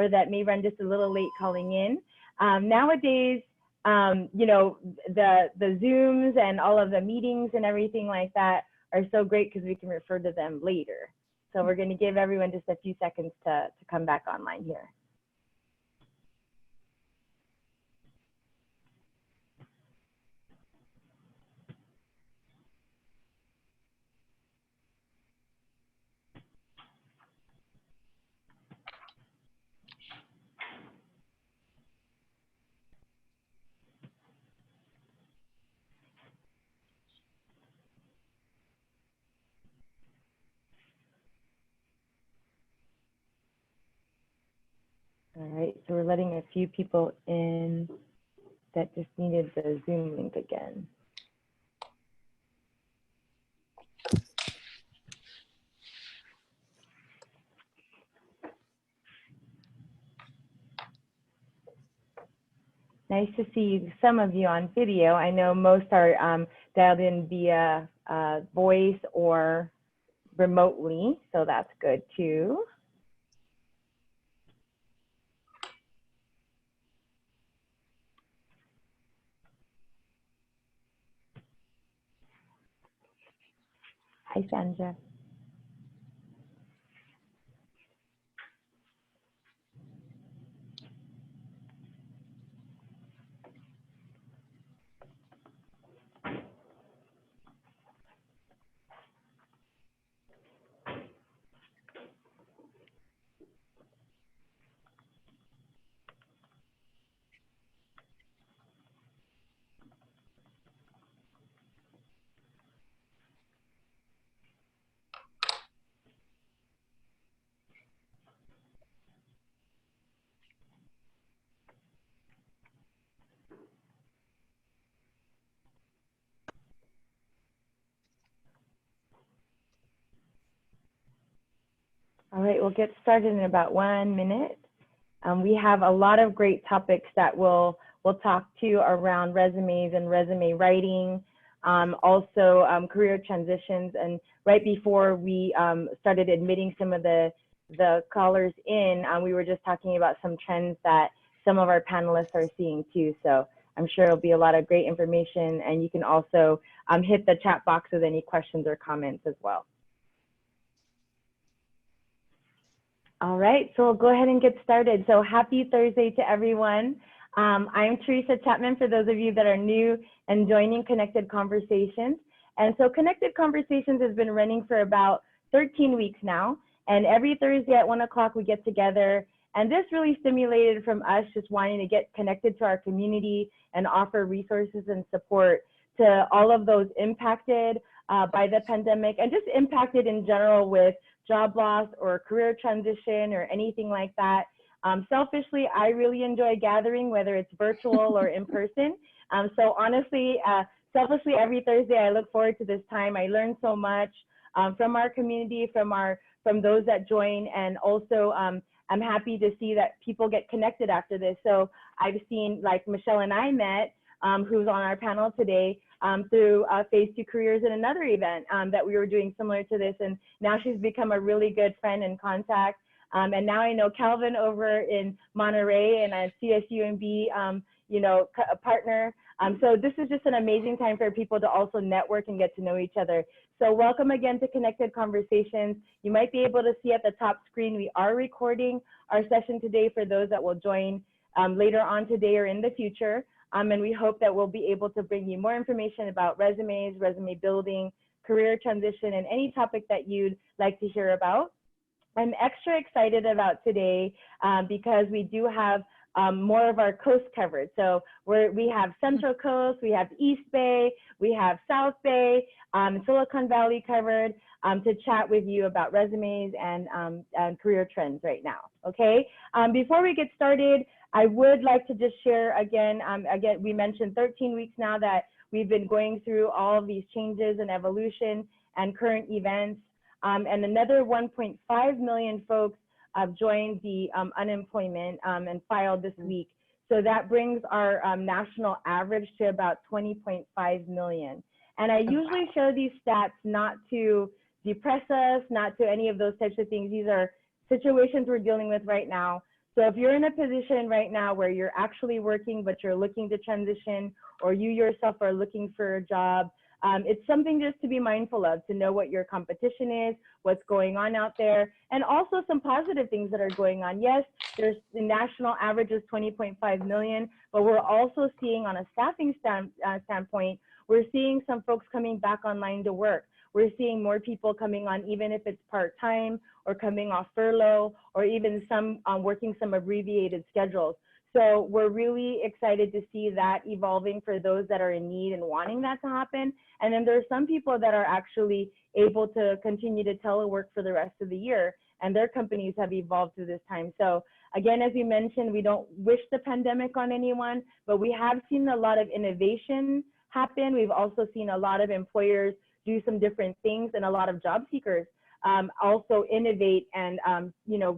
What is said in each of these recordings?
or that may run just a little late calling in. Nowadays, you know, the Zooms and all of the meetings and everything like that are so great because we can refer to them later. So we're going to give everyone just a few seconds to come back online here. All right, so we're letting a few people in that just needed the Zoom link again. Nice to see some of you on video. I know most are dialed in via voice or remotely, so that's good too. Hi, Sandra. All right, we'll get started in about 1 minute. We have a lot of great topics that we'll talk to around resumes and resume writing, also career transitions. And right before we started admitting some of the callers in, we were just talking about some trends that some of our panelists are seeing too. So I'm sure it'll be a lot of great information, and you can also hit the chat box with any questions or comments as well. All right, so we'll go ahead and get started. So happy Thursday to everyone. I'm Teresa Chapman, for those of you that are new and joining Connected Conversations. And so Connected Conversations has been running for about 13 weeks now. And every Thursday at 1 o'clock, we get together. And this really stimulated from us just wanting to get connected to our community and offer resources and support to all of those impacted by the pandemic, and just impacted in general with job loss or career transition or anything like that. Selfishly, I really enjoy gathering, whether it's virtual or in person. So honestly, selfishly, every Thursday I look forward to this time. I learn so much from our community, from those that join, and also I'm happy to see that people get connected after this. So I've seen, like Michelle and I met, who's on our panel today, through Phase 2 Careers in another event that we were doing similar to this. And now she's become a really good friend and contact. And now I know Calvin over in Monterey, and a CSUMB, you know, a partner. So this is just an amazing time for people to also network and get to know each other. So welcome again to Connected Conversations. You might be able to see at the top screen, we are recording our session today for those that will join later on today or in the future. And we hope that we'll be able to bring you more information about resumes, resume building, career transition, and any topic that you'd like to hear about. I'm extra excited about today because we do have more of our coast covered. So we have Central Coast, we have East Bay, we have South Bay, Silicon Valley covered to chat with you about resumes and career trends right now, okay? Before we get started, I would like to just share again, we mentioned 13 weeks now that we've been going through all of these changes and evolution and current events. And another 1.5 million folks have joined the unemployment and filed this week. So that brings our national average to about 20.5 million. And I usually share these stats not to depress us, not to any of those types of things. These are situations we're dealing with right now. So if you're in a position right now where you're actually working, but you're looking to transition, or you yourself are looking for a job, it's something just to be mindful of, to know what your competition is, what's going on out there, and also some positive things that are going on. Yes, there's the national average is 20.5 million, but we're also seeing on a staffing standpoint, we're seeing some folks coming back online to work. We're seeing more people coming on, even if it's part-time or coming off furlough, or even some working some abbreviated schedules. So we're really excited to see that evolving for those that are in need and wanting that to happen. And then there are some people that are actually able to continue to telework for the rest of the year, and their companies have evolved through this time. So again, as you mentioned, we don't wish the pandemic on anyone, but we have seen a lot of innovation happen. We've also seen a lot of employers do some different things, and a lot of job seekers also innovate and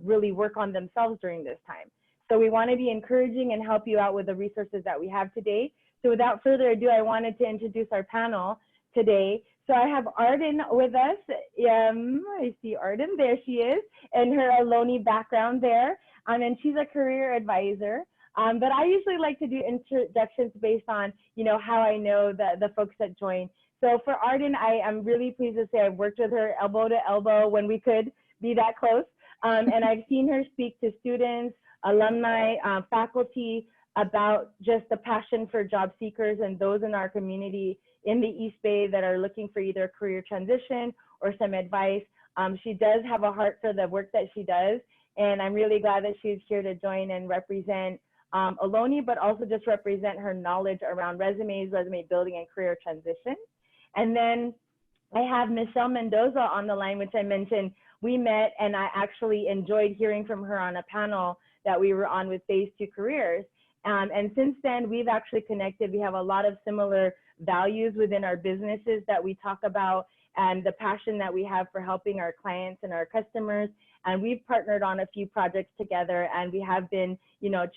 really work on themselves during this time. So we want to be encouraging and help you out with the resources that we have today. So without further ado, I wanted to introduce our panel today. So I have Aden with us. I see Aden, there she is, and her Ohlone background there. And she's a career advisor. But I usually like to do introductions based on, how I know the folks that join. So for Aden, I am really pleased to say I've worked with her elbow to elbow when we could be that close. And I've seen her speak to students, alumni, faculty about just the passion for job seekers and those in our community in the East Bay that are looking for either career transition or some advice. She does have a heart for the work that she does. And I'm really glad that she's here to join and represent Ohlone, but also just represent her knowledge around resumes, resume building, and career transition. And then I have Michelle Mendoza on the line, which I mentioned we met, and I actually enjoyed hearing from her on a panel that we were on with Phase 2 Careers. And since then, we've actually connected. We have a lot of similar values within our businesses that we talk about, and the passion that we have for helping our clients and our customers. And we've partnered on a few projects together, and we have been,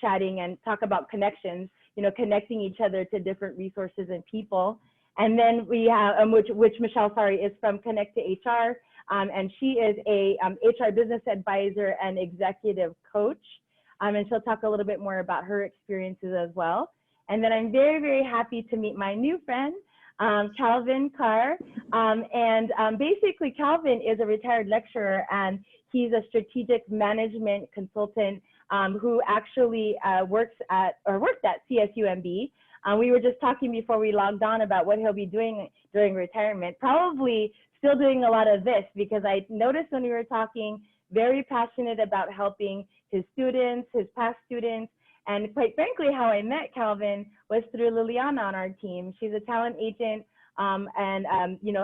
chatting and talk about connections, connecting each other to different resources and people. And then we have, which Michelle, is from Connect to HR, and she is a HR business advisor and executive coach. And she'll talk a little bit more about her experiences as well. And then I'm very, very happy to meet my new friend, Calvin Carr. Basically, Calvin is a retired lecturer, and he's a strategic management consultant who actually worked at CSUMB. We were just talking before we logged on about what he'll be doing during retirement, probably still doing a lot of this, because I noticed when we were talking, very passionate about helping his students, his past students, and quite frankly, how I met Calvin was through Liliana on our team. She's a talent agent and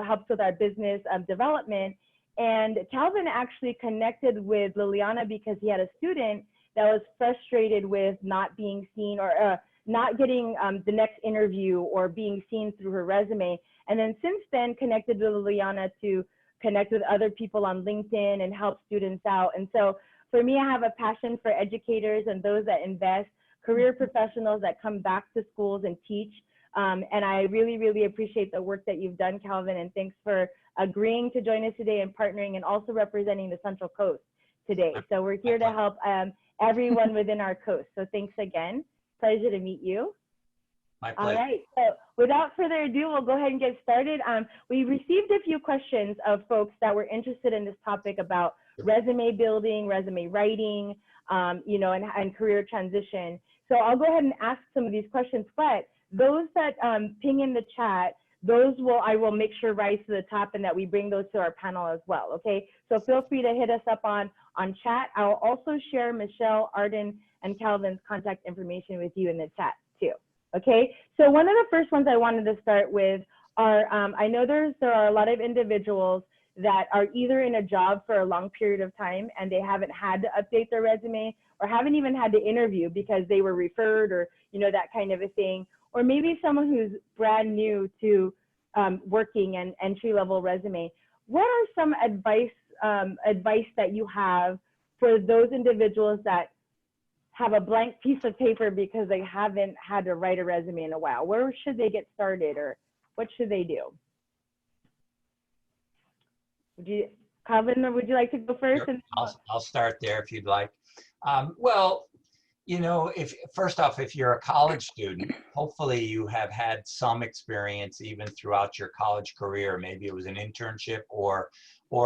helps with our business development. And Calvin actually connected with Liliana because he had a student that was frustrated with not being seen or not getting the next interview or being seen through her resume. And then since then connected with Liliana to connect with other people on LinkedIn and help students out. And so for me, I have a passion for educators and those that invest, career professionals that come back to schools and teach. And I really, really appreciate the work that you've done, Calvin, and thanks for agreeing to join us today and partnering and also representing the Central Coast today. So we're here to help everyone within our coast. So thanks again. Pleasure to meet you. My pleasure. All right, so without further ado, we'll go ahead and get started. We received a few questions of folks that were interested in this topic about resume building, resume writing, and career transition. So I'll go ahead and ask some of these questions, but those that ping in the chat, I will make sure rise to the top and that we bring those to our panel as well, okay? So feel free to hit us up on chat. I'll also share Michelle, Aden, and Calvin's contact information with you in the chat too, okay? So one of the first ones I wanted to start with are, I know there are a lot of individuals that are either in a job for a long period of time and they haven't had to update their resume or haven't even had to interview because they were referred or, that kind of a thing. Or maybe someone who's brand new to working and entry-level resume. What are some advice that you have for those individuals that have a blank piece of paper because they haven't had to write a resume in a while? Where should they get started, or what should they do? Calvin, would you like to go first? Sure. I'll start there if you'd like. Well, you know, if first off, if you're a college student, hopefully you have had some experience even throughout your college career. Maybe it was an internship or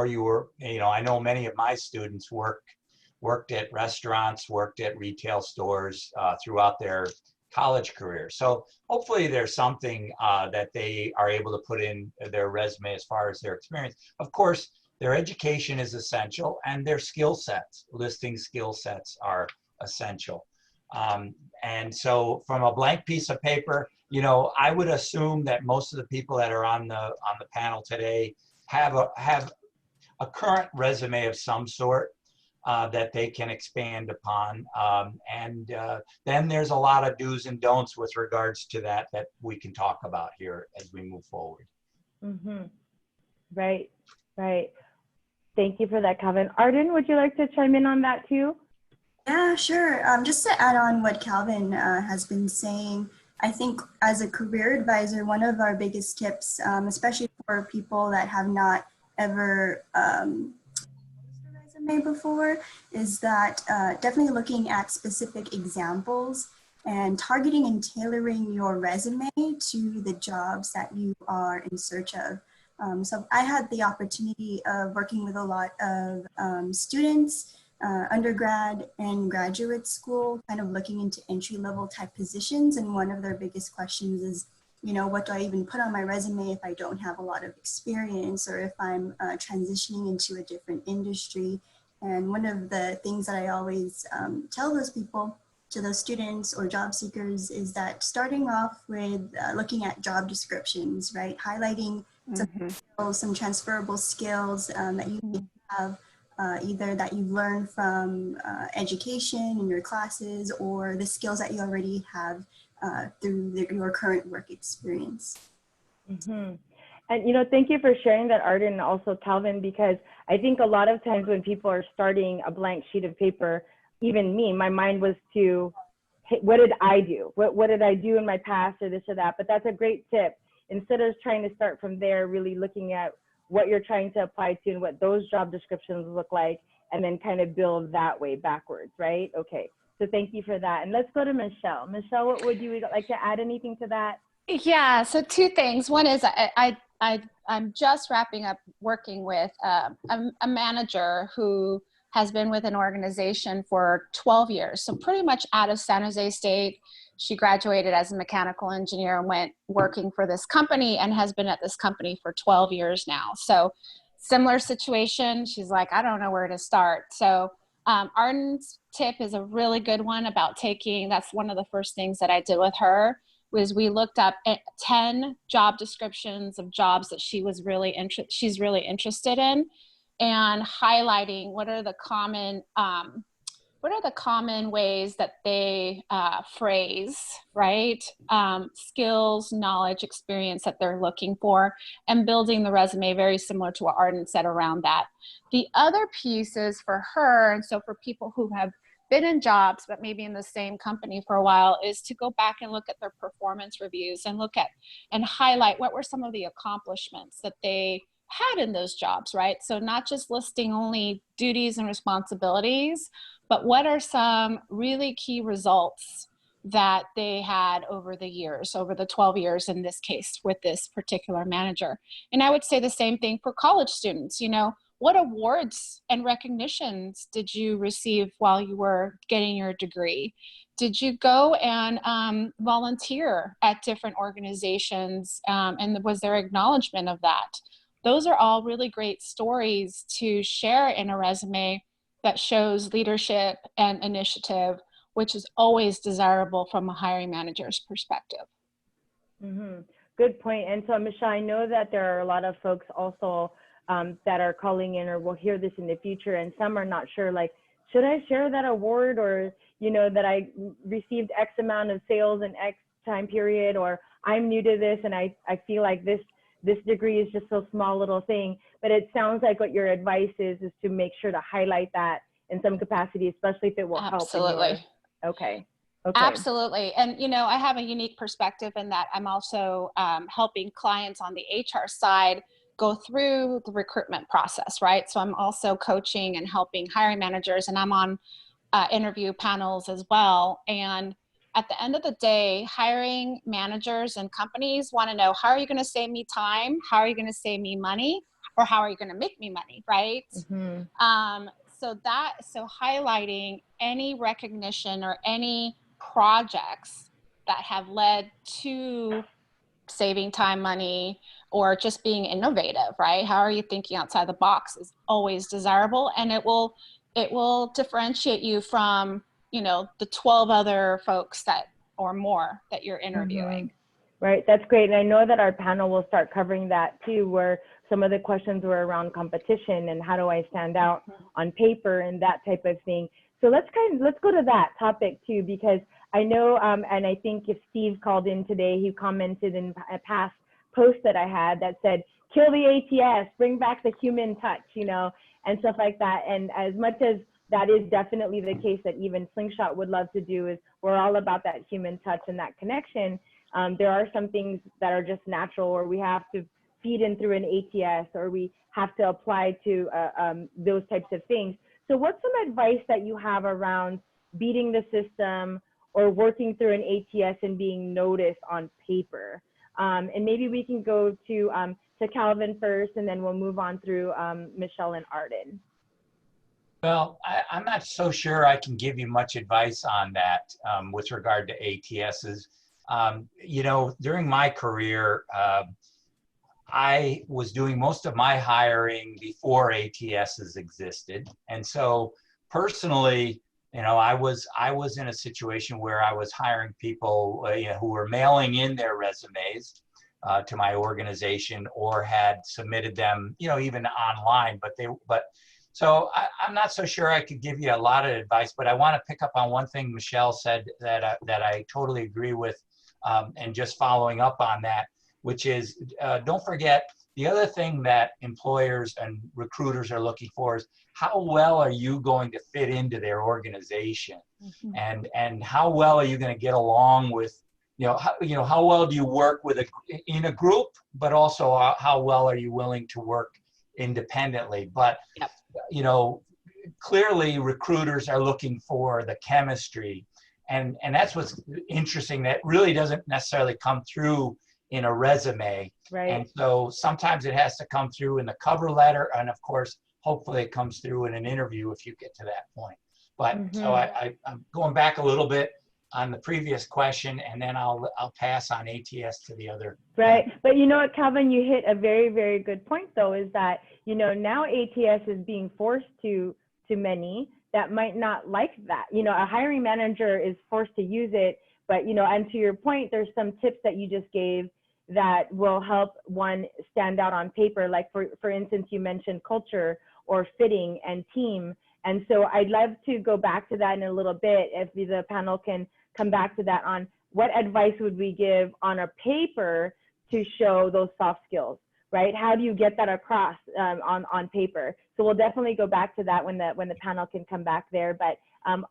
you were, you know, I know many of my students worked at restaurants, worked at retail stores throughout their college career. So hopefully there's something that they are able to put in their resume as far as their experience. Of course, their education is essential and their skill sets, listing skill sets are essential. Um, and so from a blank piece of paper, you know, I would assume that most of the people that are on the panel today have a current resume of some sort that they can expand upon. Then there's a lot of do's and don'ts with regards to that we can talk about here as we move forward. Mm-hmm. Right, right. Thank you for that, Calvin. Arden, would you like to chime in on that too? Yeah, sure. Just to add on what Calvin has been saying, I think as a career advisor, one of our biggest tips, especially for people that have not ever used a resume before, is that definitely looking at specific examples and targeting and tailoring your resume to the jobs that you are in search of. So I had the opportunity of working with a lot of students, undergrad and graduate school, kind of looking into entry-level type positions. And one of their biggest questions is, you know, what do I even put on my resume if I don't have a lot of experience or if I'm transitioning into a different industry? And one of the things that I always tell those people, to those students or job seekers, is that starting off with looking at job descriptions, right? Highlighting some transferable skills that you have, either that you've learned from education in your classes or the skills that you already have through your current work experience. Mm-hmm. And, you know, thank you for sharing that, Arden, and also Calvin, because I think a lot of times when people are starting a blank sheet of paper, even me, my mind was to, hey, what did I do? What did I do in my past or this or that? But that's a great tip. Instead of trying to start from there, really looking at what you're trying to apply to and what those job descriptions look like, and then kind of build that way backwards, right? Okay, so thank you for that. And let's go to Michelle. Michelle, what would you like to add anything to that? Yeah, so two things. One is I'm just wrapping up working with a manager who has been with an organization for 12 years. So pretty much out of San Jose State. She graduated as a mechanical engineer and went working for this company and has been at this company for 12 years now. So similar situation. She's like, I don't know where to start. So Arden's tip is a really good one about that's one of the first things that I did with her, was we looked up 10 job descriptions of jobs that she's really interested in, and highlighting what are the common ways that they phrase, right? Skills, knowledge, experience that they're looking for, and building the resume very similar to what Arden said around that. The other piece is for her, and so for people who have been in jobs but maybe in the same company for a while, is to go back and look at their performance reviews and look at and highlight what were some of the accomplishments that they had in those jobs, right? So not just listing only duties and responsibilities, but what are some really key results that they had over the years, over the 12 years in this case with this particular manager. And I would say the same thing for college students. You know, what awards and recognitions did you receive while you were getting your degree? Did you go and volunteer at different organizations, and was there acknowledgement of that? Those are all really great stories to share in a resume that shows leadership and initiative, which is always desirable from a hiring manager's perspective. Mm-hmm. Good point. And so, Michelle, I know that there are a lot of folks also that are calling in or will hear this in the future, and some are not sure, like, should I share that award, or, you know, that I received X amount of sales in X time period, or I'm new to this and I feel like this degree is just so small little thing. But it sounds like what your advice is to make sure to highlight that in some capacity, especially if it will help. Absolutely. Okay. Absolutely. And, you know, I have a unique perspective in that I'm also helping clients on the HR side go through the recruitment process, right? So I'm also coaching and helping hiring managers, and I'm on interview panels as well. And at the end of the day, hiring managers and companies want to know, how are you going to save me time? How are you going to save me money? Or how are you going to make me money, right? Mm-hmm. So highlighting any recognition or any projects that have led to saving time, money, or just being innovative, right? How are you thinking outside the box is always desirable, and it will differentiate you from, you know, the 12 other folks that or more that you're interviewing. Right, that's great. And I know that our panel will start covering that too, where some of the questions were around competition and how do I stand out on paper and that type of thing. So let's go to that topic too, because I know, and I think if Steve called in today, he commented in a past post that I had that said, kill the ATS, bring back the human touch, you know, and stuff like that. And as much as that is definitely the case that even Slingshot would love to do, is we're all about that human touch and that connection. There are some things that are just natural, or we have to feed in through an ATS, or we have to apply to those types of things. So what's some advice that you have around beating the system or working through an ATS and being noticed on paper? And maybe we can go to Calvin first, and then we'll move on through Michelle and Aden. Well, I'm not so sure I can give you much advice on that with regard to ATSs. You know, during my career, I was doing most of my hiring before ATSs existed. And so personally, you know, I was in a situation where I was hiring people you know, who were mailing in their resumes to my organization, or had submitted them, you know, even online, so I'm not so sure I could give you a lot of advice, but I want to pick up on one thing Michelle said that I totally agree with, and just following up on that, which is don't forget, the other thing that employers and recruiters are looking for is how well are you going to fit into their organization, and how well are you going to get along with, you know, how well do you work with in a group, but also how well are you willing to work independently. But you know, clearly recruiters are looking for the chemistry, and that's what's interesting, that really doesn't necessarily come through in a resume. Right. And so sometimes it has to come through in the cover letter, and of course hopefully it comes through in an interview if you get to that point. But so I'm going back a little bit on the previous question, and then I'll pass on ATS to the other. Right. But you know what, Calvin, you hit a very, very good point though, is that, you know, now ATS is being forced to many that might not like that. You know, a hiring manager is forced to use it, but, you know, and to your point, there's some tips that you just gave that will help one stand out on paper. Like for instance, you mentioned culture or fitting and team. And so I'd love to go back to that in a little bit, if the panel can come back to that, on what advice would we give on a paper to show those soft skills, right? How do you get that across on paper? So we'll definitely go back to that when the panel can come back there. But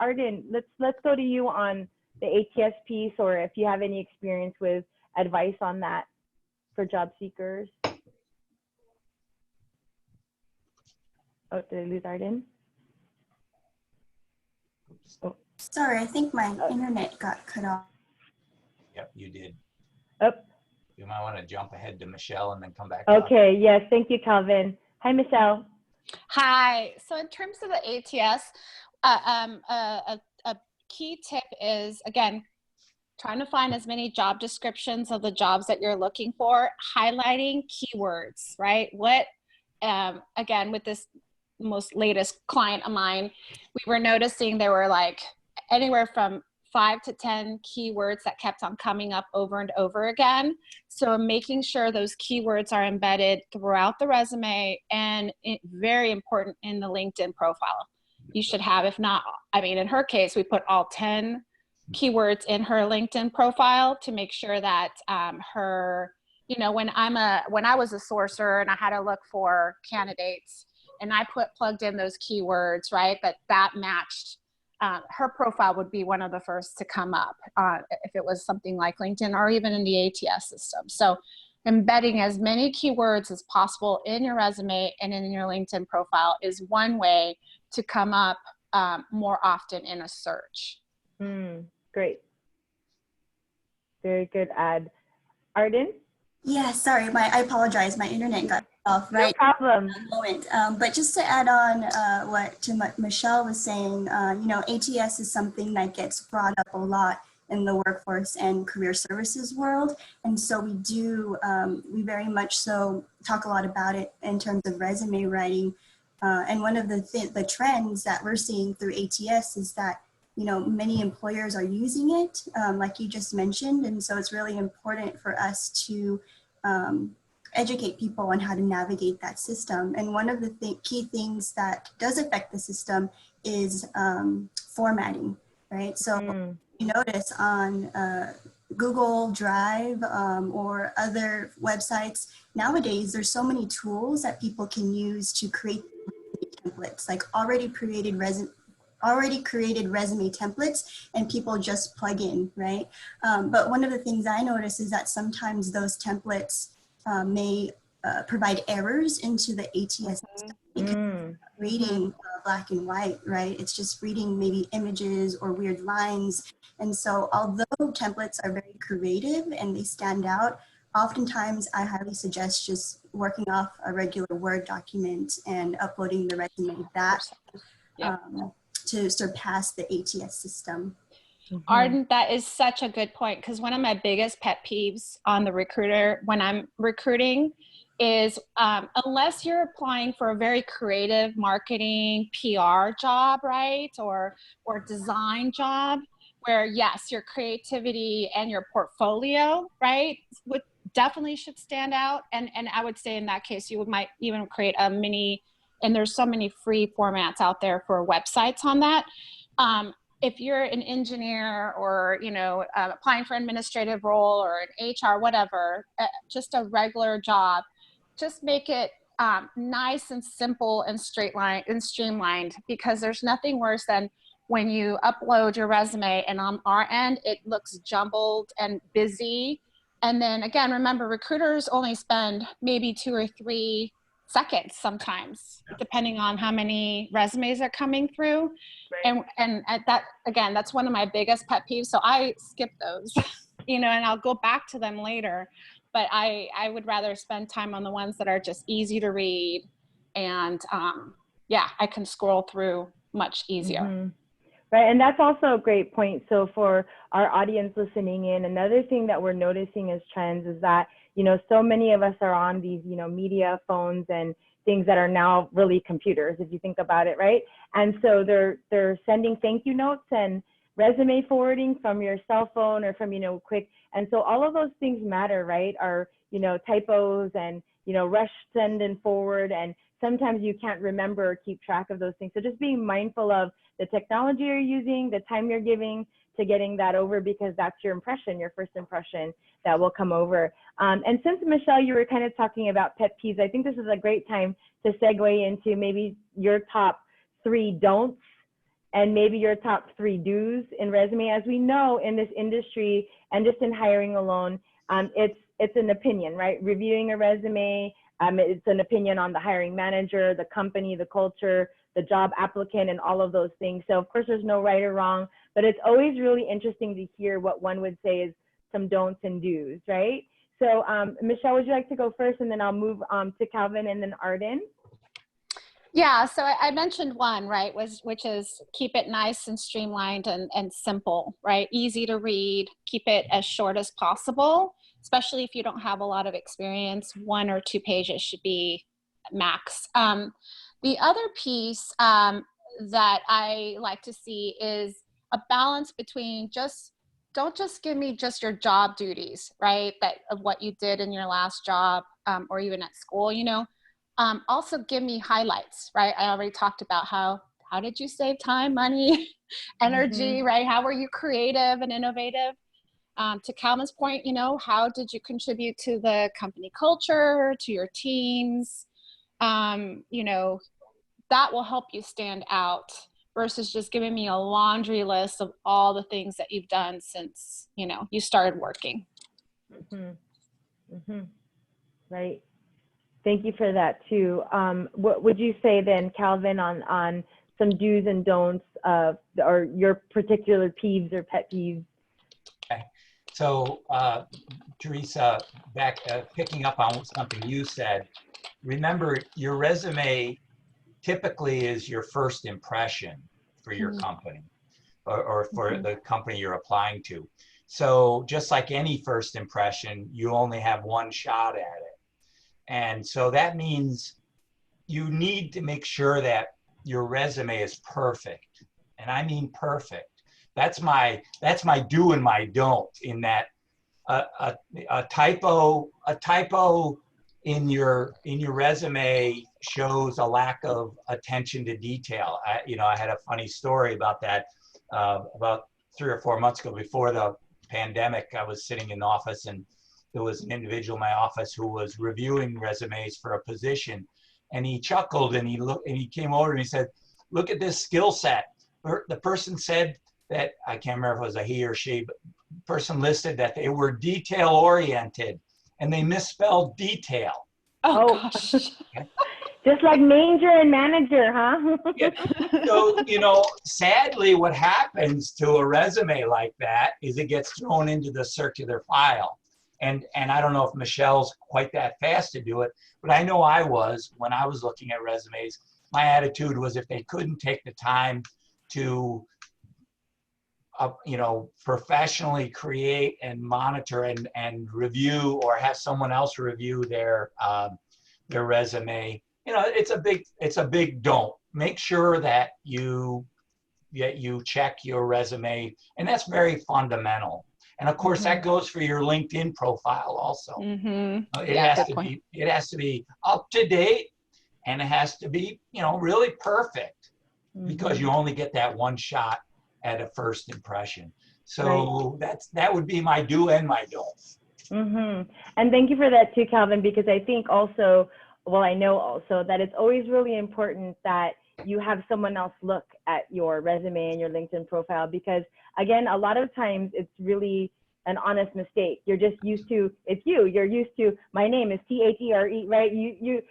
Aden, let's go to you on the ATS piece, or if you have any experience with advice on that for job seekers. Oh, did I lose Aden? Oh. Sorry, I think my internet got cut off. Yep, you did. Oh. You might want to jump ahead to Michelle and then come back. Okay, yes, thank you, Calvin. Hi, Michelle. Hi. So in terms of the ATS, a key tip is, again, trying to find as many job descriptions of the jobs that you're looking for, highlighting keywords, right? What, again, with this most latest client of mine, we were noticing there were like anywhere from 5 to 10 keywords that kept on coming up over and over again. So making sure those keywords are embedded throughout the resume, and very important in the LinkedIn profile. You should have, if not, I mean, in her case, we put all 10 keywords in her LinkedIn profile to make sure that her, you know, when I was a sourcer and I had to look for candidates and I plugged in those keywords, right, that matched, her profile would be one of the first to come up if it was something like LinkedIn or even in the ATS system. So embedding as many keywords as possible in your resume and in your LinkedIn profile is one way to come up more often in a search. Great. Very good ad. Arden? Yeah, sorry, I apologize. My internet got off No right problem. at the moment. But just to add on what Michelle was saying, you know, ATS is something that gets brought up a lot in the workforce and career services world. And so we very much so talk a lot about it in terms of resume writing. And one of the trends that we're seeing through ATS is that, you know, many employers are using it, like you just mentioned. And so it's really important for us to educate people on how to navigate that system. And one of the key things that does affect the system is formatting, right? So you notice on Google Drive or other websites, nowadays there's so many tools that people can use to create templates, like already created resume templates, and people just plug in, right? But one of the things I notice is that sometimes those templates may provide errors into the ATS system because it's not reading black and white, right? It's just reading maybe images or weird lines. And so although templates are very creative and they stand out, oftentimes I highly suggest just working off a regular Word document and uploading the resume that to surpass the ATS system. Arden, that is such a good point, because one of my biggest pet peeves on the recruiter when I'm recruiting is unless you're applying for a very creative marketing PR job, right, or design job, where yes, your creativity and your portfolio, right, definitely should stand out. And I would say in that case, you might even create a mini, and there's so many free formats out there for websites on that. If you're an engineer or, you know, applying for an administrative role or an HR, whatever, just a regular job, just make it nice and simple and streamlined, because there's nothing worse than when you upload your resume and on our end, it looks jumbled and busy. And then again, remember, recruiters only spend maybe 2 or 3 seconds sometimes, depending on how many resumes are coming through. Right. And at that, again, that's one of my biggest pet peeves. So I skip those, you know, and I'll go back to them later. But I would rather spend time on the ones that are just easy to read. And yeah, I can scroll through much easier. Right, and that's also a great point. So for our audience listening in, another thing that we're noticing as trends is that, you know, so many of us are on these, you know, media phones and things that are now really computers, if you think about it, right? And so they're sending thank you notes and resume forwarding from your cell phone or from, you know, quick. And so all of those things matter, right? Are, you know, typos and, you know, rush send and forward. And sometimes you can't remember or keep track of those things. So just being mindful of the technology you're using, the time you're giving to getting that over, because that's your impression, your first impression that will come over. And since, Michelle, you were kind of talking about pet peeves, I think this is a great time to segue into maybe your top 3 don'ts and maybe your top 3 do's in resume. As we know, in this industry and just in hiring alone, it's an opinion, right? Reviewing a resume, it's an opinion on the hiring manager, the company, the culture, the job applicant, and all of those things. So of course there's no right or wrong, but it's always really interesting to hear what one would say is some don'ts and do's, right? So Michelle, would you like to go first, and then I'll move to Calvin and then Arden? Yeah, so I mentioned one, right, which is keep it nice and streamlined and simple, right? Easy to read, keep it as short as possible, especially if you don't have a lot of experience. 1 or 2 pages should be max. The other piece that I like to see is a balance between don't just give me just your job duties, right? That of what you did in your last job or even at school, you know. Also give me highlights, right? I already talked about how did you save time, money, energy, right? How were you creative and innovative? To Calvin's point, you know, how did you contribute to the company culture, to your teams? You know, that will help you stand out versus just giving me a laundry list of all the things that you've done since, you know, you started working. Right. Thank you for that too. What would you say then, Calvin, on some do's and don'ts or your particular peeves or pet peeves. Okay. So, Teresa, back picking up on something you said, remember your resume typically is your first impression for your company or for the company you're applying to. So just like any first impression, you only have one shot at it. And so that means you need to make sure that your resume is perfect. And I mean perfect. That's my do and my don't, in that a typo in your resume shows a lack of attention to detail. I had a funny story about that. About 3 or 4 months ago, before the pandemic, I was sitting in the office, and there was an individual in my office who was reviewing resumes for a position, and he chuckled and he came over and he said, "Look at this skill set." The person said that, I can't remember if it was a he or she, but the person listed that they were detail oriented, and they misspelled detail. Oh gosh. Okay. Just like manger and manager, huh? Yeah. So, sadly, what happens to a resume like that is it gets thrown into the circular file. And I don't know if Michelle's quite that fast to do it, but I know I was when I was looking at resumes. My attitude was, if they couldn't take the time to professionally create and monitor and review, or have someone else review their resume, it's a big don't. Make sure that you check your resume, and that's very fundamental. And of course, that goes for your LinkedIn profile also. It has to be up to date, and it has to be really perfect, because you only get that one shot at a first impression. So that would be my do and my don't. And thank you for that too, Calvin, because I think also, I know also that it's always really important that you have someone else look at your resume and your LinkedIn profile, because again, a lot of times it's really an honest mistake. You're just used to, you're used to, my name is T-H-E-R-E, right? You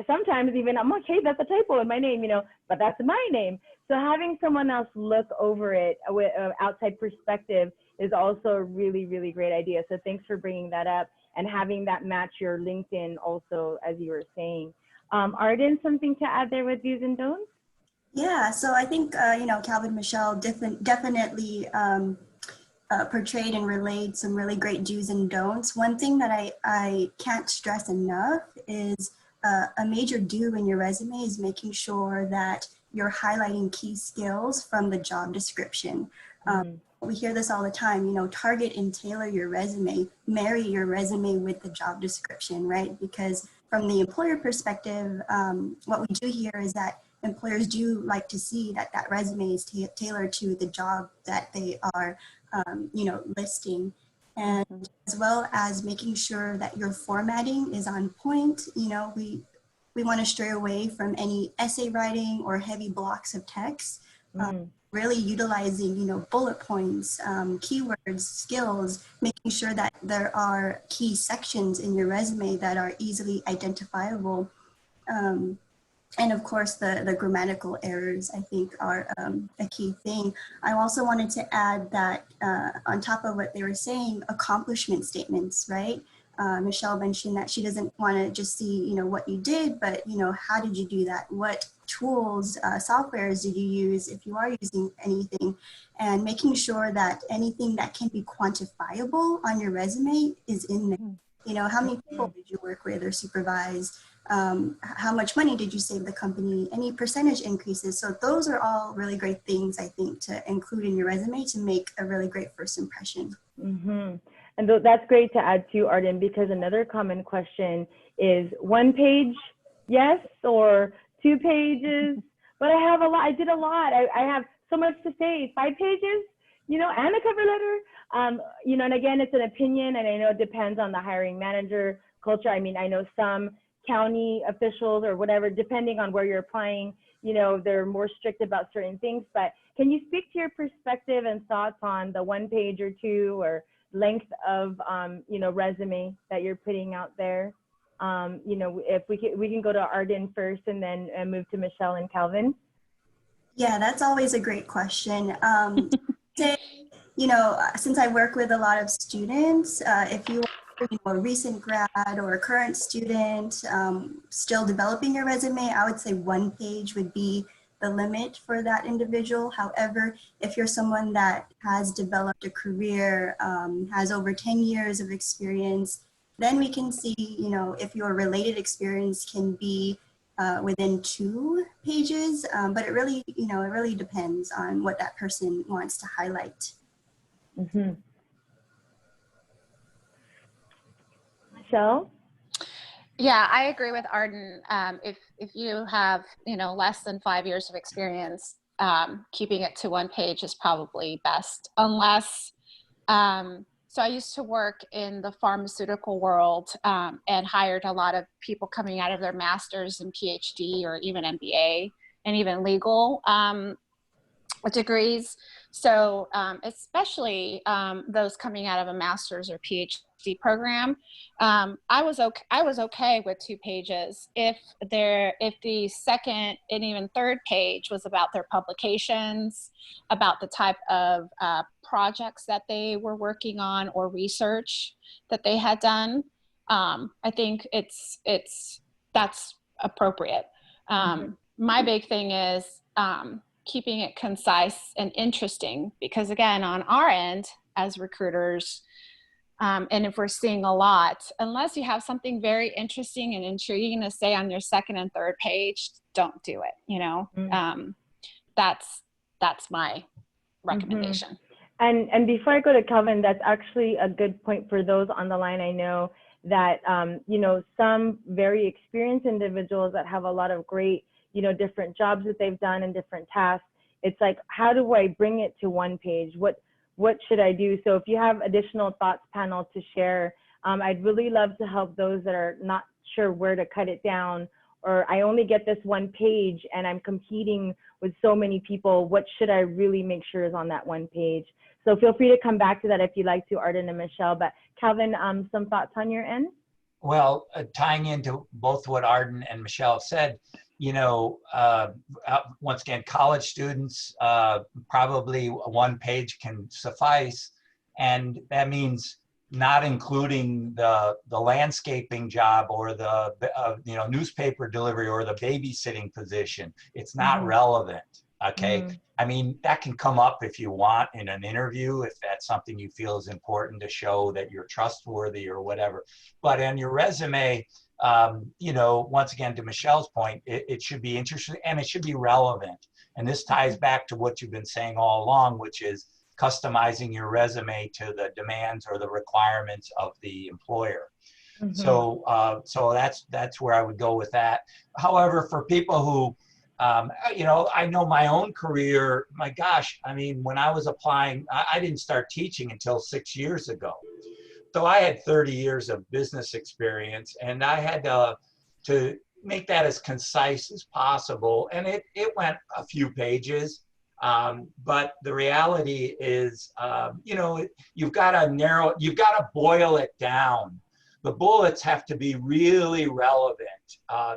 sometimes even, I'm like, hey, that's a typo in my name, but that's my name. So having someone else look over it with an outside perspective is also a really, really great idea. So thanks for bringing that up and having that match your LinkedIn also, as you were saying. Aden, something to add there with do's and don'ts? Yeah, so I think, Calvin, Michelle definitely portrayed and relayed some really great do's and don'ts. One thing that I can't stress enough is a major do in your resume is making sure that you're highlighting key skills from the job description. We hear this all the time, target and tailor your resume, marry your resume with the job description, right? Because from the employer perspective, what we do here is that employers do like to see that resume is tailored to the job that they are, listing. And as well as making sure that your formatting is on point. We want to stray away from any essay writing or heavy blocks of text. Really utilizing, bullet points, keywords, skills, making sure that there are key sections in your resume that are easily identifiable. And of course, the grammatical errors, I think, are a key thing. I also wanted to add that on top of what they were saying, accomplishment statements, right? Michelle mentioned that she doesn't want to just see, what you did, but, how did you do that? What tools, softwares did you use, if you are using anything? And making sure that anything that can be quantifiable on your resume is in there. How many people did you work with or supervise? How much money did you save the company? Any percentage increases? So those are all really great things, I think, to include in your resume to make a really great first impression. And that's great to add to, Aden, because another common question is 1 page, yes, or 2 pages, but I did a lot. I have so much to say, 5 pages, and a cover letter. And again, it's an opinion, and I know it depends on the hiring manager culture. I mean, I know some county officials or whatever, depending on where you're applying, they're more strict about certain things. But can you speak to your perspective and thoughts on the 1 page or 2 or length of, resume that you're putting out there? If we can go to Aden first and then move to Michelle and Calvin. Yeah, that's always a great question. Say, since I work with a lot of students, if you are a recent grad or a current student still developing your resume, I would say 1 page would be the limit for that individual. However, if you're someone that has developed a career, has over 10 years of experience, then we can see, if your related experience can be within 2 pages, but it really depends on what that person wants to highlight. Mm-hmm. Michelle? Yeah, I agree with Arden. If you have less than 5 years of experience, keeping it to 1 page is probably best. Unless, so I used to work in the pharmaceutical world and hired a lot of people coming out of their master's and PhD or even MBA and even legal degrees. So especially those coming out of a master's or PhD program, I was okay with 2 pages if the second and even third page was about their publications, about the type of projects that they were working on or research that they had done. I think that's appropriate. My big thing is keeping it concise and interesting, because again, on our end as recruiters, and if we're seeing a lot, unless you have something very interesting and intriguing to say on your second and third page, don't do it. That's my recommendation. And before I go to Calvin, that's actually a good point for those on the line. I know that some very experienced individuals that have a lot of great different jobs that they've done and different tasks. It's like, how do I bring it to 1 page? What should I do? So if you have additional thoughts, panel, to share, I'd really love to help those that are not sure where to cut it down, or I only get this 1 page and I'm competing with so many people. What should I really make sure is on that 1 page? So feel free to come back to that if you'd like to, Arden and Michelle. But Calvin, some thoughts on your end? Well, tying into both what Arden and Michelle said, once again, college students, probably 1 page can suffice. And that means not including the landscaping job or the newspaper delivery or the babysitting position. It's not relevant. Okay. I mean, that can come up if you want in an interview, if that's something you feel is important to show that you're trustworthy or whatever. But on your resume, once again, to Michelle's point, it should be interesting and it should be relevant. And this ties back to what you've been saying all along, which is customizing your resume to the demands or the requirements of the employer. So that's where I would go with that. However, for people who, I know my own career, my gosh, I mean, when I was applying, I didn't start teaching until 6 years ago. So I had 30 years of business experience, and I had to make that as concise as possible. And it went a few pages. But the reality is, you've got to boil it down. The bullets have to be really relevant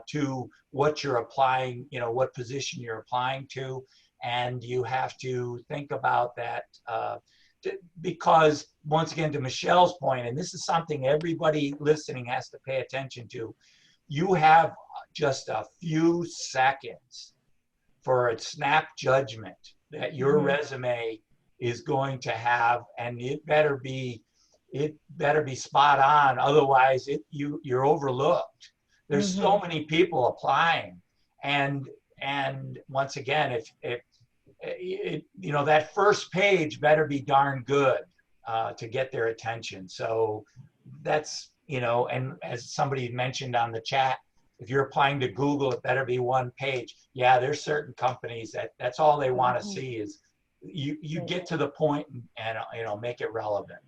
to what you're applying, what position you're applying to. And you have to think about that because, once again, to Michelle's point, and this is something everybody listening has to pay attention to, you have just a few seconds for a snap judgment that your resume is going to have, and it better be spot on. Otherwise, you're overlooked. There's so many people applying, and once again, if that first page better be darn good to get their attention. So that's and as somebody mentioned on the chat, if you're applying to Google, it better be 1 page. Yeah, there's certain companies that's all they want to see is you get to the point and make it relevant.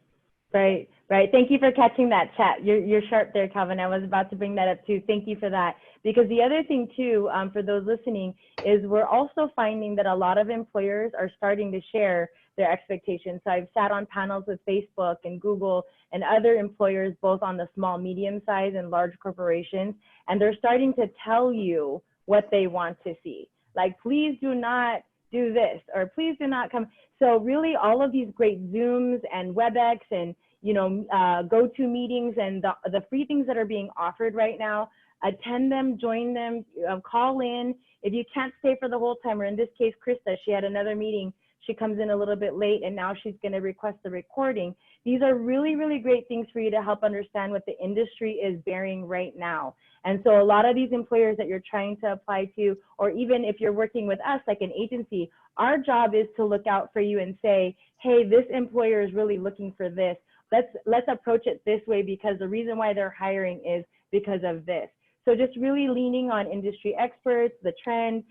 Right. Thank you for catching that chat. You're sharp there, Calvin. I was about to bring that up too. Thank you for that. Because the other thing too, for those listening, is we're also finding that a lot of employers are starting to share their expectations. So I've sat on panels with Facebook and Google and other employers, both on the small, medium size and large corporations, and they're starting to tell you what they want to see. Like, please do not do this, or please do not come. So really all of these great Zooms and WebEx and, you know, go-to meetings and the free things that are being offered right now, attend them, join them, call in. If you can't stay for the whole time, or in this case, Krista, she had another meeting. She comes in a little bit late and now she's going to request the recording. These are really, really great things for you to help understand what the industry is bearing right now. And so a lot of these employers that you're trying to apply to, or even if you're working with us like an agency, our job is to look out for you and say, hey, this employer is really looking for this. Let's approach it this way, because the reason why they're hiring is because of this. So just really leaning on industry experts, the trend,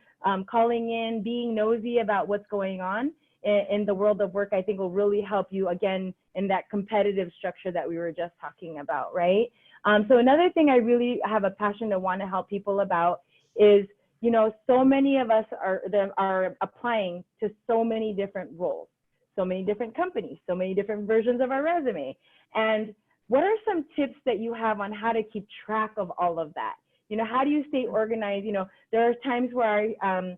calling in, being nosy about what's going on in the world of work, I think will really help you, again, in that competitive structure that we were just talking about, right? So another thing I really have a passion to want to help people about is, you know, so many of us are applying to so many different roles, so many different companies, so many different versions of our resume. And what are some tips that you have on how to keep track of all of that? You know, how do you stay organized? You know, there are times where our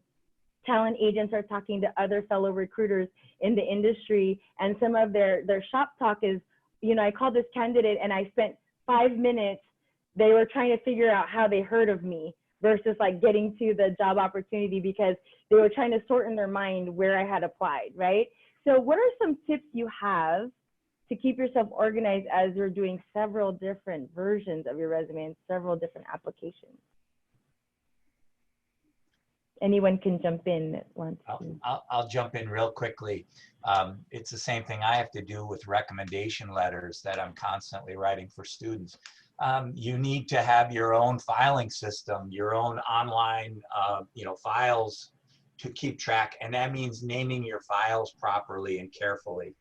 talent agents are talking to other fellow recruiters in the industry, and some of their shop talk is, you know, I called this candidate and I spent 5 minutes, they were trying to figure out how they heard of me versus like getting to the job opportunity, because they were trying to sort in their mind where I had applied, right? So what are some tips you have to keep yourself organized as you're doing several different versions of your resume and several different applications? Anyone can jump in that wants to. I'll jump in real quickly. It's the same thing I have to do with recommendation letters that I'm constantly writing for students. You need to have your own filing system, your own online, you know, files to keep track, and that means naming your files properly and carefully.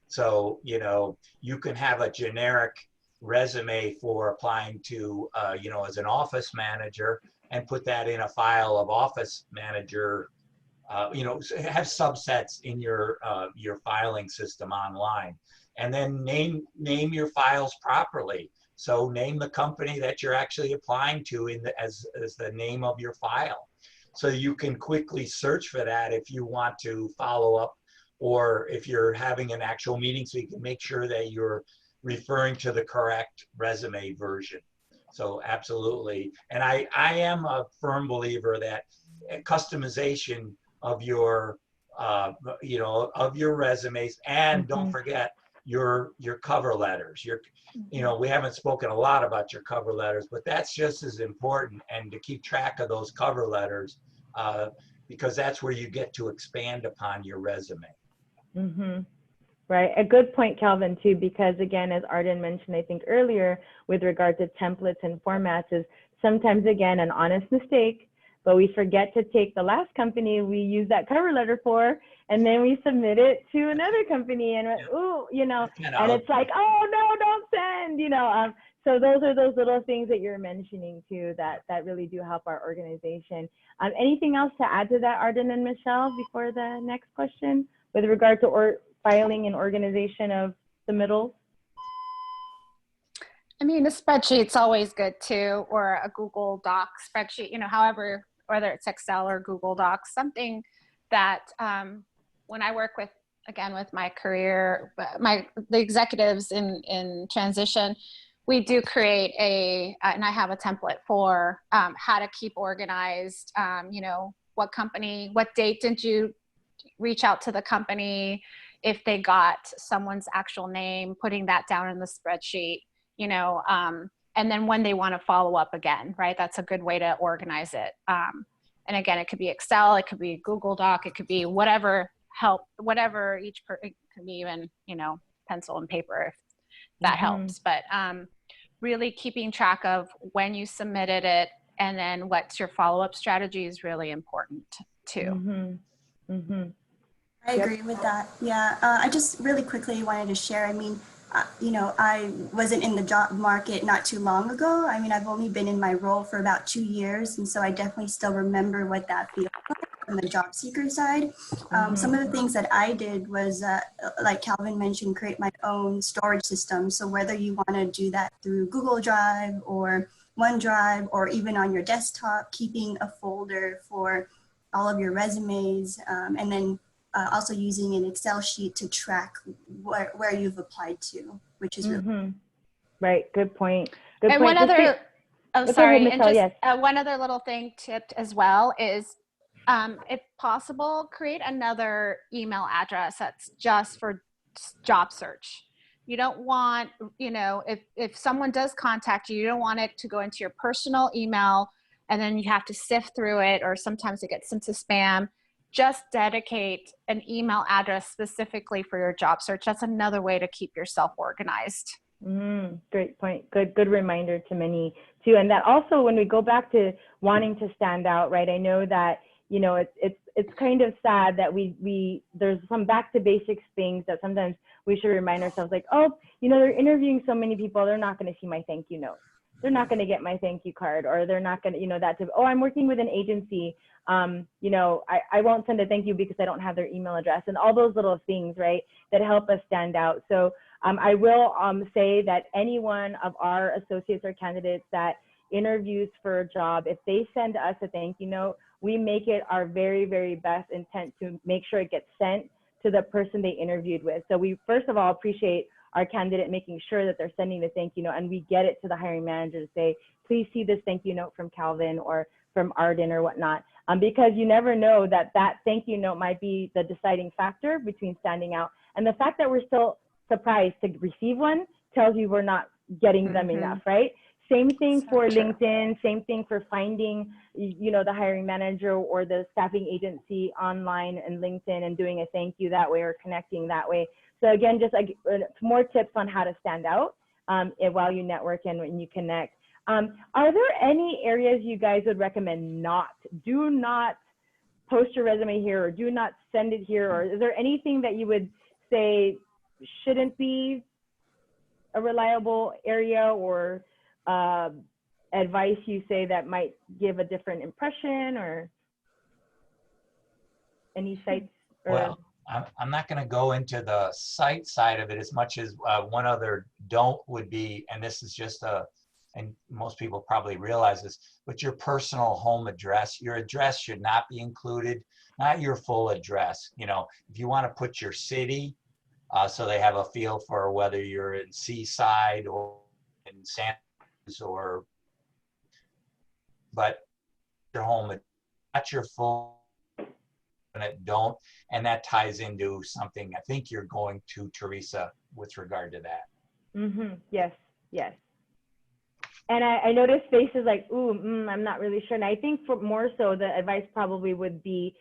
So, you know, you can have a generic resume for applying to, you know, as an office manager, and put that in a file of office manager, you know, have subsets in your filing system online, and then name your files properly. So name the company that you're actually applying to as the name of your file, so you can quickly search for that if you want to follow up, or if you're having an actual meeting, so you can make sure that you're referring to the correct resume version. So absolutely. And I am a firm believer that customization of your, you know, of your resumes, and don't forget your cover letters. You know, we haven't spoken a lot about your cover letters, but that's just as important, and to keep track of those cover letters, because that's where you get to expand upon your resume. Right. A good point, Calvin, too, because again, as Aden mentioned, I think earlier, with regard to templates and formats, is sometimes, again, an honest mistake, but we forget to take the last company we used that cover letter for, and then we submit it to another company, and ooh, you know, and it's like, oh no, don't send, you know. So those are those little things that you're mentioning too, that really do help our organization. Anything else to add to that, Aden and Michelle, before the next question, with regard to filing and organization of submittals? I mean, a spreadsheet's always good too, or a Google Doc spreadsheet, you know, however, whether it's Excel or Google Docs, something that when I work with, again, with my career, the executives in transition, we do create and I have a template for how to keep organized, you know, what company, what date did you reach out to the company, if they got someone's actual name, putting that down in the spreadsheet, you know, and then when they want to follow up again, right? That's a good way to organize it. And again, it could be Excel, it could be Google Doc, it could be whatever it could be even, you know, pencil and paper if that helps. But really keeping track of when you submitted it, and then what's your follow-up strategy is really important too. I agree with that. Yeah, I just really quickly wanted to share. I mean, you know, I wasn't in the job market not too long ago. I mean, I've only been in my role for about 2 years, and so I definitely still remember what that feels like from the job seeker side. Some of the things that I did was, like Calvin mentioned, create my own storage system. So whether you want to do that through Google Drive or OneDrive, or even on your desktop, keeping a folder for all of your resumes, and then also using an Excel sheet to track where you've applied to, which is really Right. Good point. Good And point. one other, oh, Go sorry. ahead, And Michelle. just Yes. one other little thing tipped as well is, if possible, create another email address that's just for job search. You don't want, you know, if someone does contact you, you don't want it to go into your personal email and then you have to sift through it, or sometimes it gets into spam. Just dedicate an email address specifically for your job search. That's another way to keep yourself organized. Great point. Good reminder to many too. And that also, when we go back to wanting to stand out, right? I know that, you know, it's kind of sad that we there's some back to basics things that sometimes we should remind ourselves, like, oh, you know, they're interviewing so many people, they're not going to see my thank you note. They're not going to get my thank you card, or they're not going to, you know, oh, I'm working with an agency. You know, I won't send a thank you because I don't have their email address, and all those little things, right, that help us stand out. So I will say that any one of our associates or candidates that interviews for a job, if they send us a thank you note, we make it our very, very best intent to make sure it gets sent to the person they interviewed with. So we, first of all, appreciate our candidate making sure that they're sending the thank you note, and we get it to the hiring manager to say, please see this thank you note from Calvin or from Aden or whatnot, because you never know that thank you note might be the deciding factor between standing out. And the fact that we're still surprised to receive one tells you we're not getting them enough, right? Same thing for LinkedIn, same thing for finding, you know, the hiring manager or the staffing agency online and LinkedIn and doing a thank you that way or connecting that way. So again, just like more tips on how to stand out while you network and when you connect. Are there any areas you guys would recommend do not post your resume here, or do not send it here? Or is there anything that you would say shouldn't be a reliable area, or advice you say that might give a different impression, or any sites? Well, I'm not going to go into the site side of it as much as one other don't would be, and this is just and most people probably realize this, but your personal home address, your address should not be included, not your full address. You know, if you want to put your city, so they have a feel for whether you're in Seaside or in San Francisco, but your home, not your full, and it don't, and that ties into something I think you're going to, Teresa, with regard to that. Yes, yes. And I noticed faces like, ooh, I'm not really sure. And I think for more so, the advice probably would be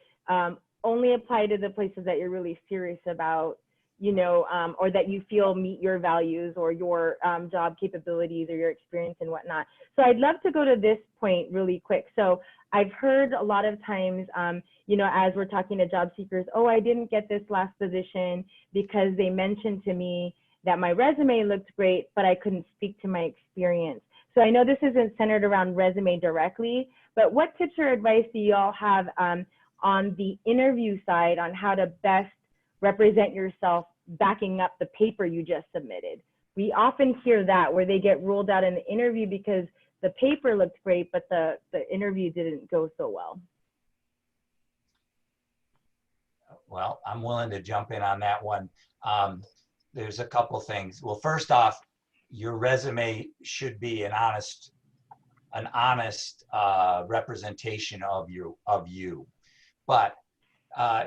only apply to the places that you're really serious about, you know, or that you feel meet your values or your job capabilities or your experience and whatnot. So I'd love to go to this point really quick. So I've heard a lot of times, you know, as we're talking to job seekers, oh, I didn't get this last position because they mentioned to me that my resume looked great, but I couldn't speak to my experience. So I know this isn't centered around resume directly, but what tips or advice do you all have on the interview side on how to best represent yourself backing up the paper you just submitted? We often hear that where they get ruled out in the interview because the paper looked great, but the interview didn't go so well. Well, I'm willing to jump in on that one. There's a couple things. Well, first off, your resume should be an honest representation of you. But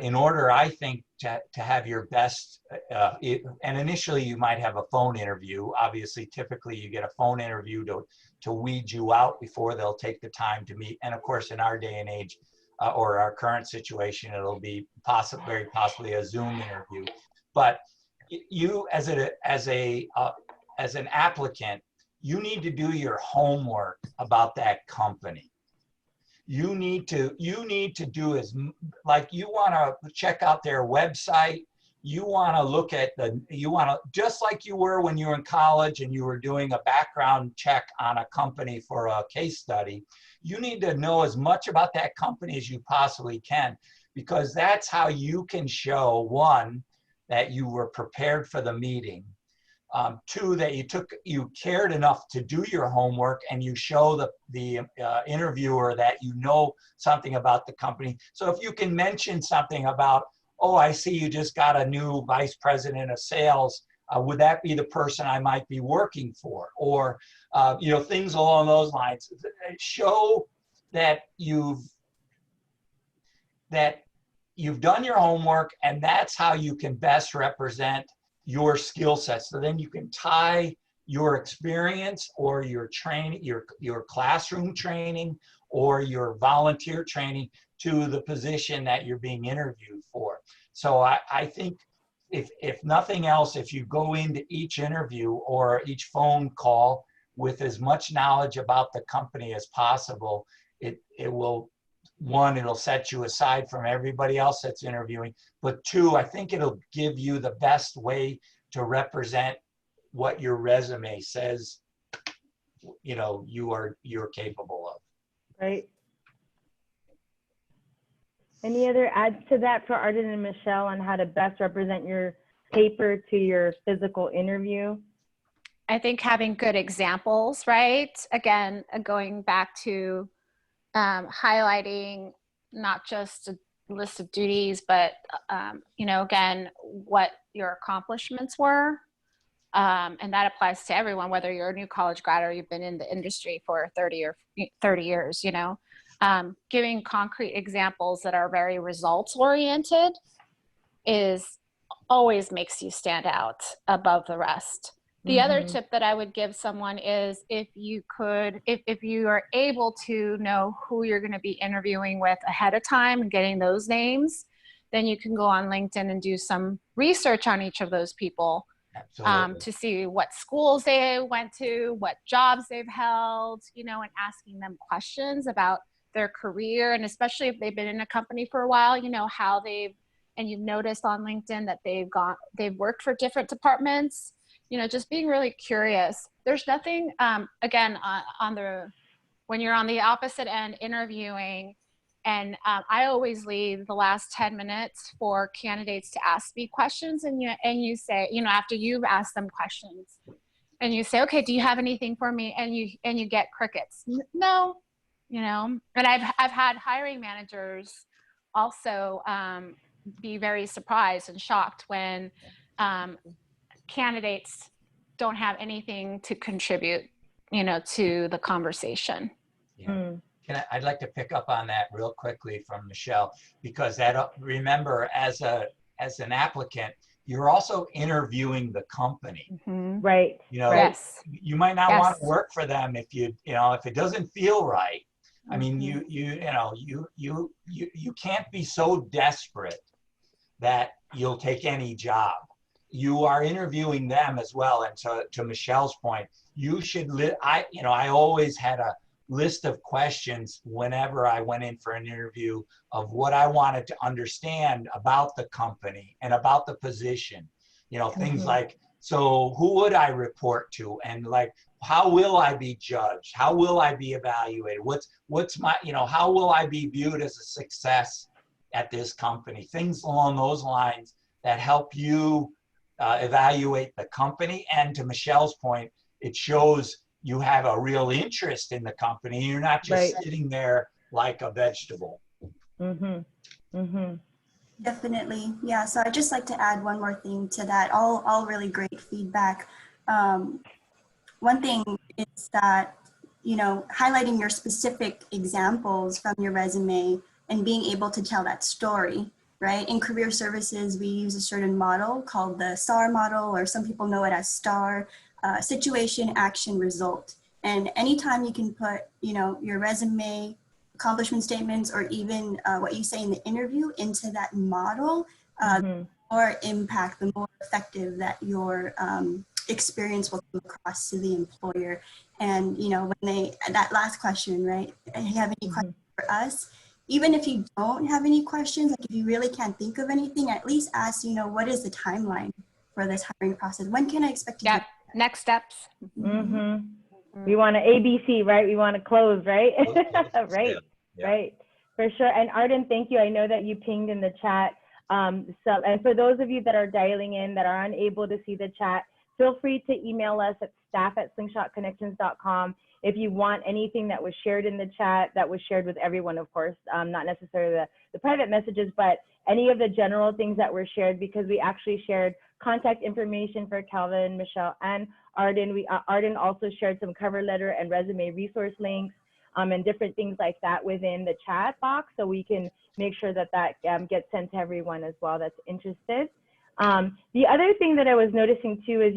in order, I think, to have your best, and initially you might have a phone interview. Obviously, typically you get a phone interview to weed you out before they'll take the time to meet. And of course, in our day and age, or our current situation, it'll be very possibly a Zoom interview. But you, as an applicant, you need to do your homework about that company. You need to do like you want to check out their website. You want to look at just like you were when you were in college and you were doing a background check on a company for a case study. You need to know as much about that company as you possibly can, because that's how you can show, one, that you were prepared for the meeting, Two, that you cared enough to do your homework and you show the interviewer that you know something about the company. So if you can mention something about, oh, I see you just got a new vice president of sales, would that be the person I might be working for? Or, you know, things along those lines. Show that you've done your homework, and that's how you can best represent your skill set. So then you can tie your experience or your training, your classroom training or your volunteer training to the position that you're being interviewed for. So I think if nothing else, if you go into each interview or each phone call with as much knowledge about the company as possible, it will, one, it'll set you aside from everybody else that's interviewing, but two, I think it'll give you the best way to represent what your resume says, you know, you're capable of. Right. Any other adds to that for Aden and Michelle on how to best represent your paper to your physical interview? I think having good examples, right? Again, going back to highlighting not just a list of duties, but, you know, again, what your accomplishments were. And that applies to everyone, whether you're a new college grad or you've been in the industry for 30 years, you know. Giving concrete examples that are very results oriented always makes you stand out above the rest. The other tip that I would give someone is if you are able to know who you're going to be interviewing with ahead of time and getting those names, then you can go on LinkedIn and do some research on each of those people. To see what schools they went to, what jobs they've held, you know, and asking them questions about their career. And especially if they've been in a company for a while, you know, and you've noticed on LinkedIn that they've worked for different departments. You know, just being really curious. There's nothing, again, when you're on the opposite end interviewing, and I always leave the last 10 minutes for candidates to ask me questions, and you say, you know, after you've asked them questions, and you say, okay, do you have anything for me? And you get crickets. No, you know. And I've had hiring managers also be very surprised and shocked when candidates don't have anything to contribute, you know, to the conversation. Yeah. I'd like to pick up on that real quickly from Michelle, because remember, as an applicant, you're also interviewing the company. Right. You know, yes. You might not want to work for them if you know, if it doesn't feel right. I mean, you can't be so desperate that you'll take any job. You are interviewing them as well. And to Michelle's point, you should I always had a list of questions whenever I went in for an interview of what I wanted to understand about the company and about the position. You know, things like, so who would I report to? And like, how will I be judged? How will I be evaluated? What's my, you know, how will I be viewed as a success at this company? Things along those lines that help you evaluate the company. And to Michelle's point, it shows you have a real interest in the company. You're not just sitting there like a vegetable. Definitely. Yeah. So I'd just like to add one more thing to that. All really great feedback. One thing is that, you know, highlighting your specific examples from your resume and being able to tell that story, right? In career services, we use a certain model called the STAR model, or some people know it as STAR, situation, action, result. And anytime you can put, you know, your resume, accomplishment statements, or even what you say in the interview into that model, the more impact, the more effective that your experience will come across to the employer. And, you know, when that last question, right? Do you have any questions for us? Even if you don't have any questions, like if you really can't think of anything, at least ask, you know, what is the timeline for this hiring process? When can I expect to get next steps? We want an ABC, right? We want to close, right? Right. For sure. And Aden, thank you. I know that you pinged in the chat. And for those of you that are dialing in that are unable to see the chat, feel free to email us at staff@slingshotconnections.com if you want anything that was shared in the chat, that was shared with everyone, of course, not necessarily the private messages, but any of the general things that were shared, because we actually shared contact information for Calvin, Michelle, and Aden. Aden also shared some cover letter and resume resource links and different things like that within the chat box, so we can make sure that gets sent to everyone as well that's interested. The other thing that I was noticing too is,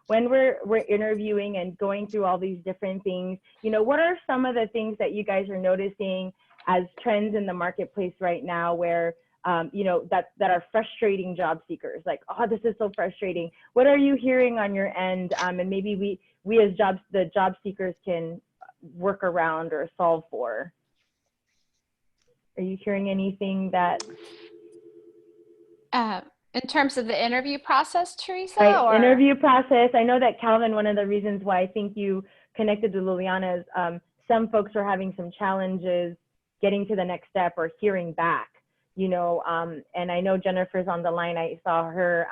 when we're interviewing and going through all these different things, what are some of the things that you guys are noticing as trends in the marketplace right now where, that are frustrating job seekers? Like, oh, this is so frustrating. What are you hearing on your end? And maybe we as the job seekers can work around or solve for. Are you hearing anything that? In terms of the interview process, Teresa? Right, or? interview process. I know that Calvin, one of the reasons why I think you connected to Liliana is some folks are having some challenges getting to the next step or hearing back, and I know Jennifer's on the line. I saw her,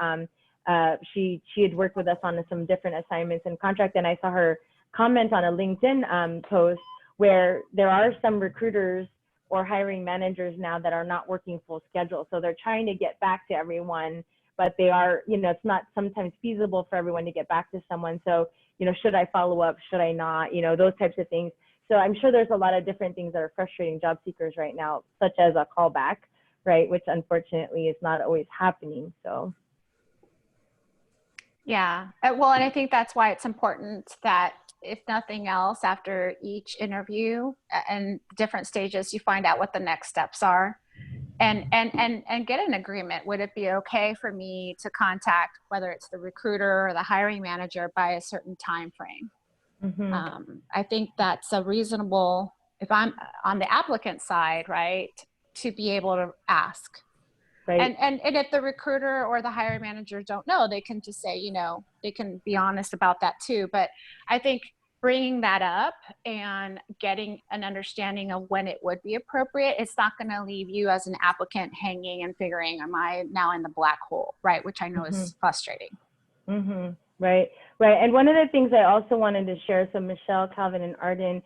she had worked with us on some different assignments and contract, and I saw her comment on a LinkedIn post where there are some recruiters or hiring managers now that are not working full schedule. So they're trying to get back to everyone, but they are, it's not sometimes feasible for everyone to get back to someone. So, should I follow up? Should I not? Those types of things. So I'm sure there's a lot of different things that are frustrating job seekers right now, such as a callback, right? Which unfortunately is not always happening, so. Yeah, well, and I think that's why it's important that, if nothing else, after each interview and different stages, you find out what the next steps are, and get an agreement. Would it be okay for me to contact, whether it's the recruiter or the hiring manager, by a certain time frame? Mm-hmm. I think that's a reasonable, if I'm on the applicant side, right, to be able to ask. Right. And if the recruiter or the hiring manager don't know, they can just say, they can be honest about that too. But I think bringing that up and getting an understanding of when it would be appropriate, it's not going to leave you as an applicant hanging and figuring, am I now in the black hole, right? Which I know mm-hmm. is frustrating. Mm-hmm. Right. And one of the things I also wanted to share, so Michelle, Calvin, and Aden,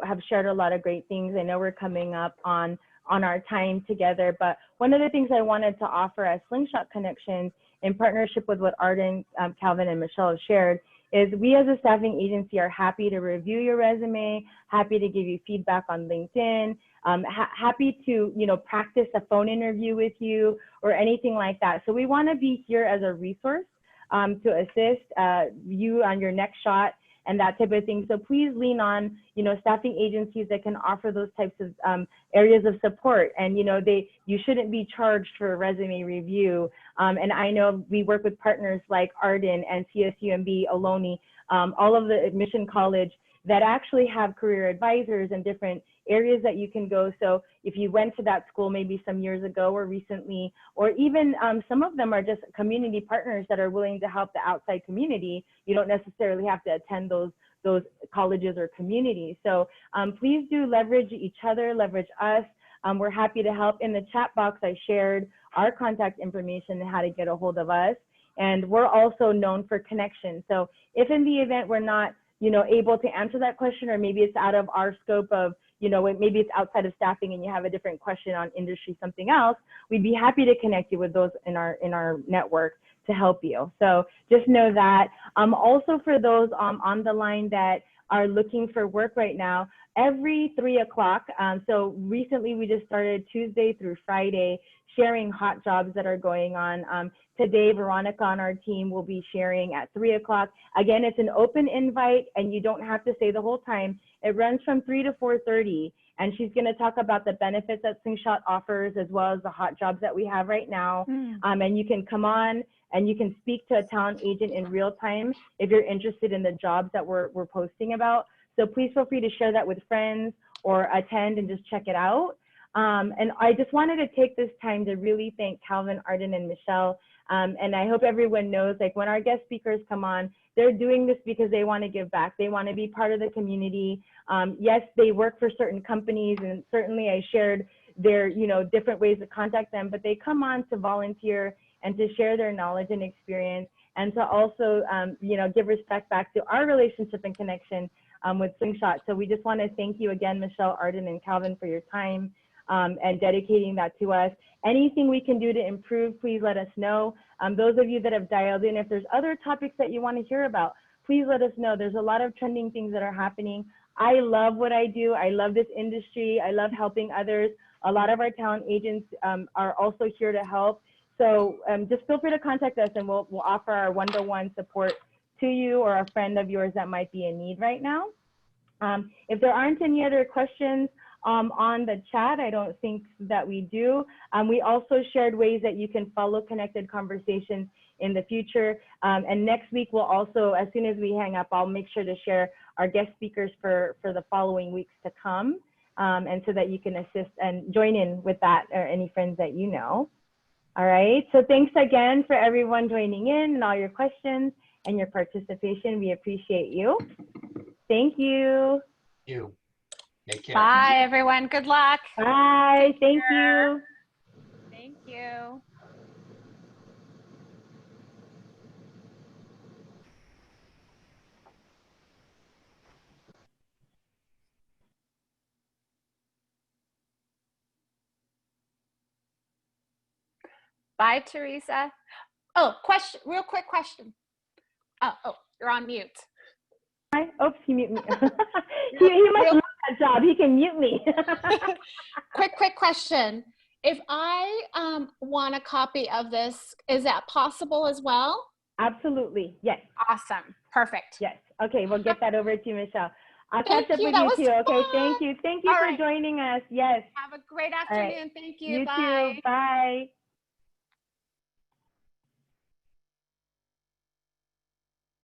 have shared a lot of great things. I know we're coming up on our time together, but one of the things I wanted to offer as Slingshot Connections, in partnership with what Aden, Calvin, and Michelle have shared, is we as a staffing agency are happy to review your resume, happy to give you feedback on LinkedIn, happy to practice a phone interview with you or anything like that. So we want to be here as a resource to assist you on your next shot and that type of thing. So please lean on, staffing agencies that can offer those types of areas of support. And, you shouldn't be charged for a resume review. And I know we work with partners like Aden and CSUMB, Ohlone, all of the Admission College that actually have career advisors and different areas that you can go. So if you went to that school maybe some years ago or recently, or even some of them are just community partners that are willing to help the outside community. You don't necessarily have to attend those colleges or communities. So please do leverage each other, leverage us. We're happy to help. In the chat box, I shared our contact information and how to get a hold of us. And we're also known for connection. So if in the event we're not able to answer that question, or maybe it's out of our scope of, maybe it's outside of staffing and you have a different question on industry, something else, we'd be happy to connect you with those in our network to help you. So just know that. Also for those on the line that are looking for work right now, every 3 o'clock, so recently we just started Tuesday through Friday, sharing hot jobs that are going on. Today, Veronica on our team will be sharing at 3 o'clock. Again, it's an open invite and you don't have to stay the whole time. It runs from 3 to 4:30, and she's gonna talk about the benefits that Slingshot offers as well as the hot jobs that we have right now. And you can come on and you can speak to a talent agent in real time if you're interested in the jobs that we're posting about. So please feel free to share that with friends or attend and just check it out. And I just wanted to take this time to really thank Calvin, Aden, and Michelle. And I hope everyone knows, like, when our guest speakers come on, they're doing this because they want to give back. They want to be part of the community. Yes, they work for certain companies, and certainly I shared their, different ways to contact them, but they come on to volunteer and to share their knowledge and experience. and to also, you know, give respect back to our relationship and connection with Slingshot. So we just want to thank you again, Michelle, Arden, and Calvin, for your time and dedicating that to us. Anything we can do to improve, please let us know. Those of you that have dialed in, if there's other topics that you want to hear about, please let us know. There's a lot of trending things that are happening. I love what I do. I love this industry. I love helping others. A lot of our talent agents are also here to help. So just feel free to contact us, and we'll offer our one-to-one support to you or a friend of yours that might be in need right now. If there aren't any other questions on the chat, I don't think that we do. We also shared ways that you can follow Connected Conversations in the future. And next week, we'll also, as soon as we hang up, I'll make sure to share our guest speakers for the following weeks to come, and so that you can assist and join in with that or any friends that you know. All right, so thanks again for everyone joining in and all your questions and your participation. We appreciate you. Thank you. You. Take care. Bye, everyone. Good luck. Bye. Thank you. Thank you. Bye, Teresa. Oh, question, real quick question. Oh, you're on mute. Hi. Oops, he muted me. he must love that job. He can mute me. Quick question. If I want a copy of this, is that possible as well? Absolutely. Yes. Awesome. Perfect. Yes. Okay, we'll get that over to you, Michelle. I'll Thank catch up you. with That you was too. Okay, fun. thank you. Thank you All for right. joining us. Yes. Have a great All right. afternoon. Thank you. You Bye. too. Bye.